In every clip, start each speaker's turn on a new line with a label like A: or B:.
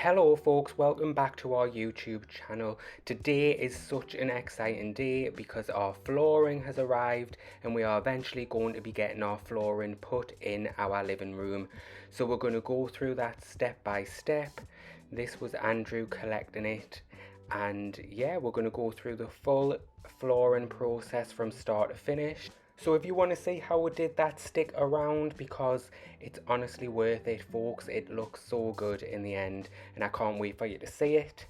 A: Hello folks, welcome back to our YouTube channel. Today is such an exciting day because our flooring has arrived and we are eventually going to be getting our flooring put in our living room. So we're going to go through that step by step. This was Andrew collecting it, and yeah, we're going to go through the full flooring process from start to finish. So if you want to see how we did that, stick around because it's honestly worth it, folks. It looks so good in the end and I can't wait for you to see it.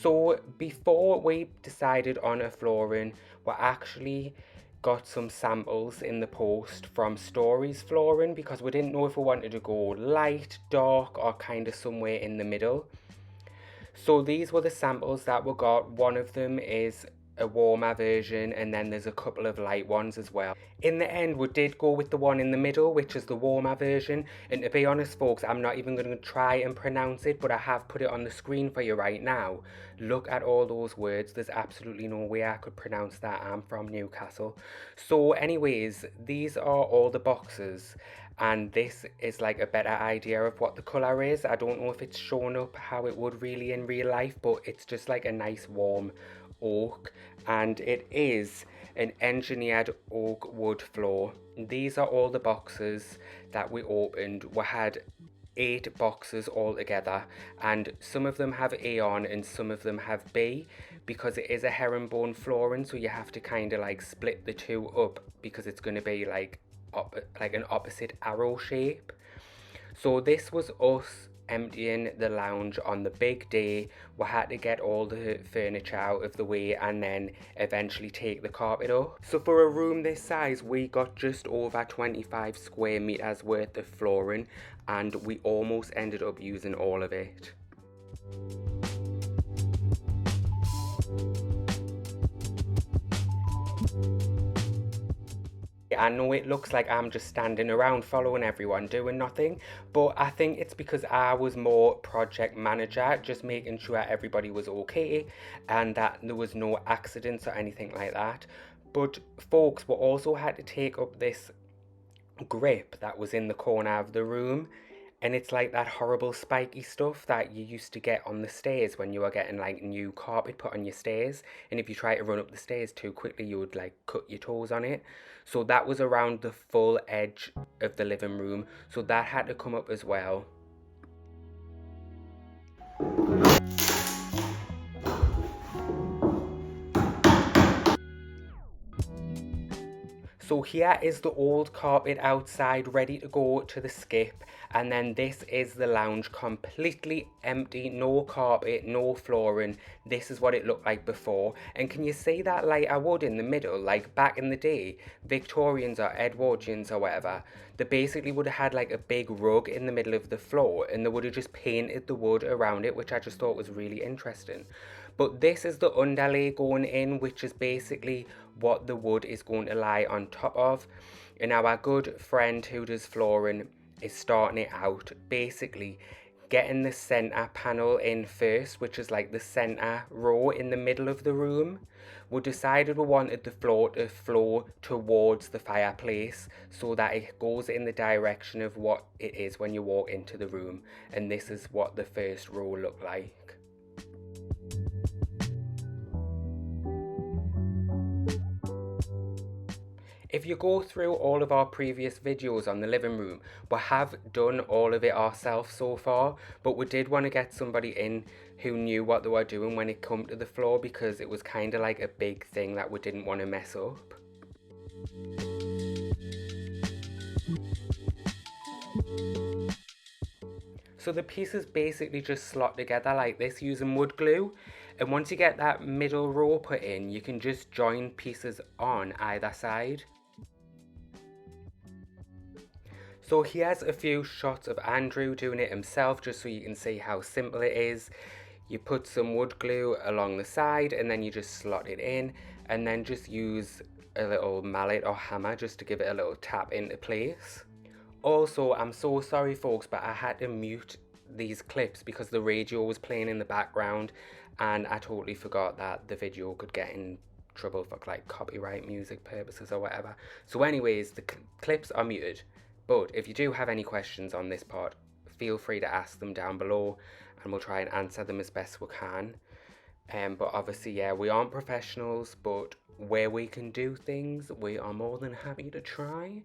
A: So before we decided on a flooring, we actually got some samples in the post from Storiesflooring because we didn't know if we wanted to go light, dark or kind of somewhere in the middle. So these were the samples that we got. One of them is a warmer version and then there's a couple of light ones as well. In the end we did go with the one in the middle, which is the warmer version, and to be honest folks, I'm not even going to try and pronounce it, but I have put it on the screen for you right now. Look at all those words, there's absolutely no way I could pronounce that. I'm from Newcastle. So anyways, these are all the boxes and this is like a better idea of what the colour is. I don't know if it's shown up how it would really in real life, but it's just like a nice warm oak, and it is an engineered oak wood floor. These are all the boxes that we opened. We had 8 boxes altogether, and some of them have A on and some of them have B because it is a herringbone flooring, so you have to kind of like split the two up because it's going to be like an opposite arrow shape. So this was us emptying the lounge on the big day. We had to get all the furniture out of the way and then eventually take the carpet up. So for a room this size we got just over 25 square meters worth of flooring and we almost ended up using all of it. I know it looks like I'm just standing around following everyone doing nothing, but I think it's because I was more project manager, just making sure everybody was okay and that there was no accidents or anything like that. But folks, we also had to take up this grip that was in the corner of the room, and it's like that horrible spiky stuff that you used to get on the stairs when you were getting like new carpet put on your stairs, and if you try to run up the stairs too quickly you would like cut your toes on it. So that was around the full edge of the living room, so that had to come up as well. So here is the old carpet outside ready to go to the skip, and then this is the lounge completely empty, no carpet, no flooring. This is what it looked like before. And can you see that lighter wood in the middle? Like back in the day, Victorians or Edwardians or whatever, they basically would have had like a big rug in the middle of the floor and they would have just painted the wood around it, which I just thought was really interesting. But this is the underlay going in, which is basically what the wood is going to lie on top of. And our good friend who does flooring is starting it out, basically getting the center panel in first, which is like the center row in the middle of the room. We decided we wanted the floor to flow towards the fireplace so that it goes in the direction of what it is when you walk into the room, and this is what the first row looked like. If you go through all of our previous videos on the living room, we have done all of it ourselves so far, but we did want to get somebody in who knew what they were doing when it come to the floor because it was kind of like a big thing that we didn't want to mess up. So the pieces basically just slot together like this using wood glue, and once you get that middle row put in, you can just join pieces on either side. So here's a few shots of Andrew doing it himself just so you can see how simple it is. You put some wood glue along the side and then you just slot it in and then just use a little mallet or hammer just to give it a little tap into place. Also, I'm so sorry folks, but I had to mute these clips because the radio was playing in the background and I totally forgot that the video could get in trouble for like copyright music purposes or whatever. So anyways, the clips are muted. But if you do have any questions on this part, feel free to ask them down below and we'll try and answer them as best we can. But obviously, yeah, we aren't professionals, but where we can do things, we are more than happy to try.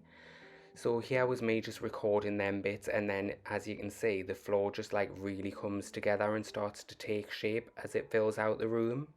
A: So here was me just recording them bits, and then as you can see, the floor just like really comes together and starts to take shape as it fills out the room.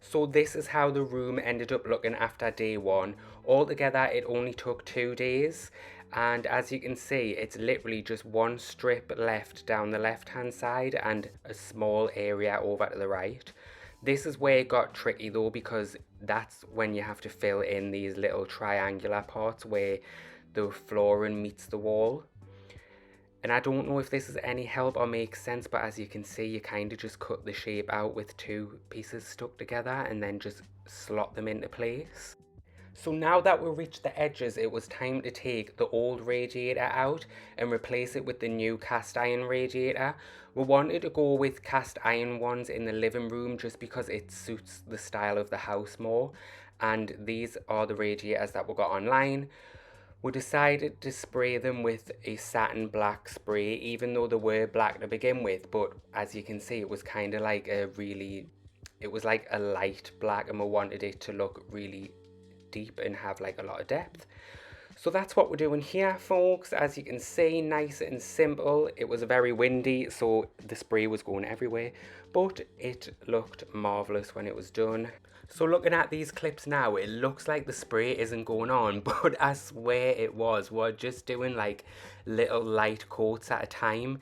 A: So this is how the room ended up looking after day one. Altogether, it only took 2 days. And as you can see, it's literally just one strip left down the left-hand side and a small area over to the right. This is where it got tricky though, because that's when you have to fill in these little triangular parts where the flooring meets the wall. And I don't know if this is any help or makes sense, but as you can see, you kind of just cut the shape out with 2 pieces stuck together and then just slot them into place. So now that we reached the edges, it was time to take the old radiator out and replace it with the new cast iron radiator. We wanted to go with cast iron ones in the living room just because it suits the style of the house more. And these are the radiators that we got online. We decided to spray them with a satin black spray, even though they were black to begin with, but as you can see, it was kind of like it was like a light black, and we wanted it to look really deep and have like a lot of depth. So that's what we're doing here, folks. As you can see, nice and simple. It was very windy, so the spray was going everywhere, but it looked marvelous when it was done. So looking at these clips now, it looks like the spray isn't going on, but I swear it was. We're just doing like little light coats at a time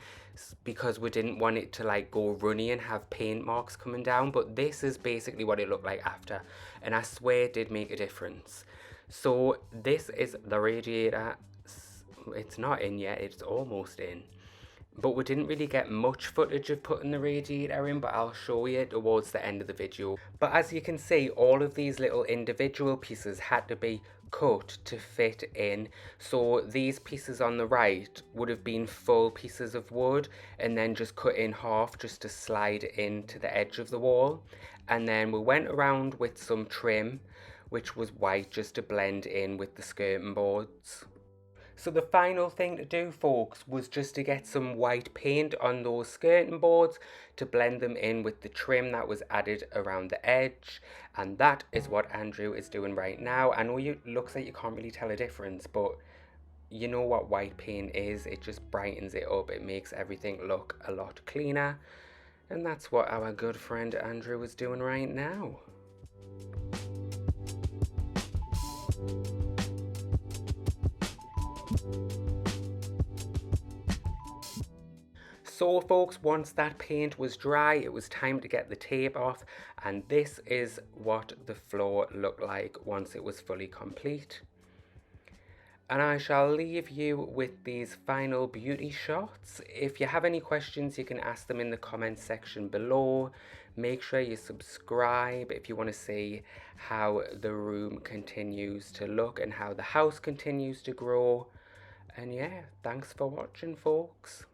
A: because we didn't want it to like go runny and have paint marks coming down. But this is basically what it looked like after, and I swear it did make a difference. So this is the radiator. It's not in yet, it's almost in. But we didn't really get much footage of putting the radiator in, but I'll show you towards the end of the video. But as you can see, all of these little individual pieces had to be cut to fit in. So these pieces on the right would have been full pieces of wood and then just cut in half just to slide into the edge of the wall. And then we went around with some trim, which was white, just to blend in with the skirting boards. So the final thing to do, folks, was just to get some white paint on those skirting boards to blend them in with the trim that was added around the edge. And that is what Andrew is doing right now. I know it looks like you can't really tell a difference, but you know what white paint is. It just brightens it up. It makes everything look a lot cleaner. And that's what our good friend Andrew is doing right now. So folks, once that paint was dry, it was time to get the tape off, and this is what the floor looked like once it was fully complete. And I shall leave you with these final beauty shots. If you have any questions, you can ask them in the comments section below. Make sure you subscribe if you want to see how the room continues to look and how the house continues to grow. And yeah, thanks for watching, folks.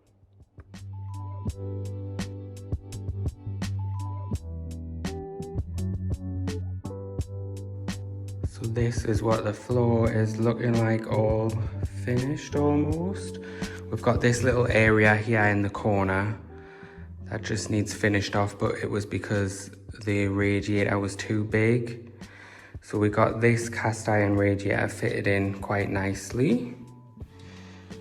A: So this is what the floor is looking like, all finished almost. We've got this little area here in the corner that just needs finished off, but it was because the radiator was too big. So we got this cast iron radiator fitted in quite nicely.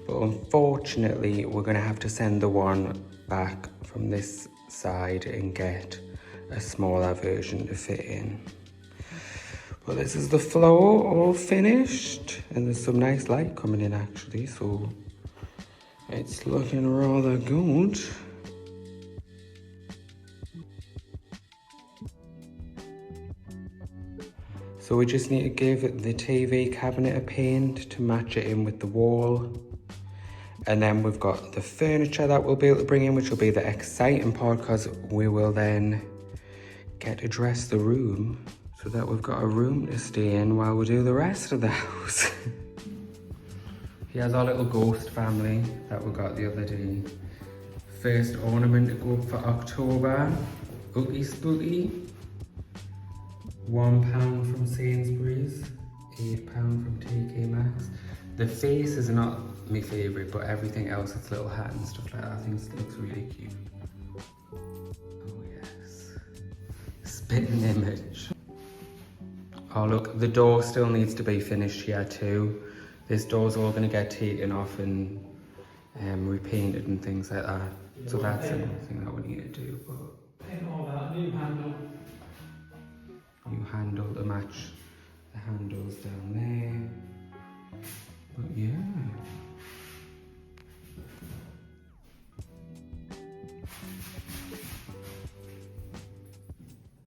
A: But unfortunately, we're gonna have to send the one back from this side and get a smaller version to fit in. But this is the floor all finished, and there's some nice light coming in actually, so it's looking rather good. So we just need to give the TV cabinet a paint to match it in with the wall. And then we've got the furniture that we'll be able to bring in, which will be the exciting part, because we will then get to dress the room so that we've got a room to stay in while we do the rest of the house. Here's our little ghost family that we got the other day. First ornament to go up for October. Ookie Spooky. £1 from Sainsbury's. £8 from TK Maxx. The face is not my favourite, but everything else, its little hat and stuff like that, I think it looks really cute. Oh yes. Spitting image. Oh look, the door still needs to be finished here too. This door's all going to get taken off and repainted and things like that. So that's another thing that we need to do. But
B: paint all that, new handle.
A: New handle to match the handles down there.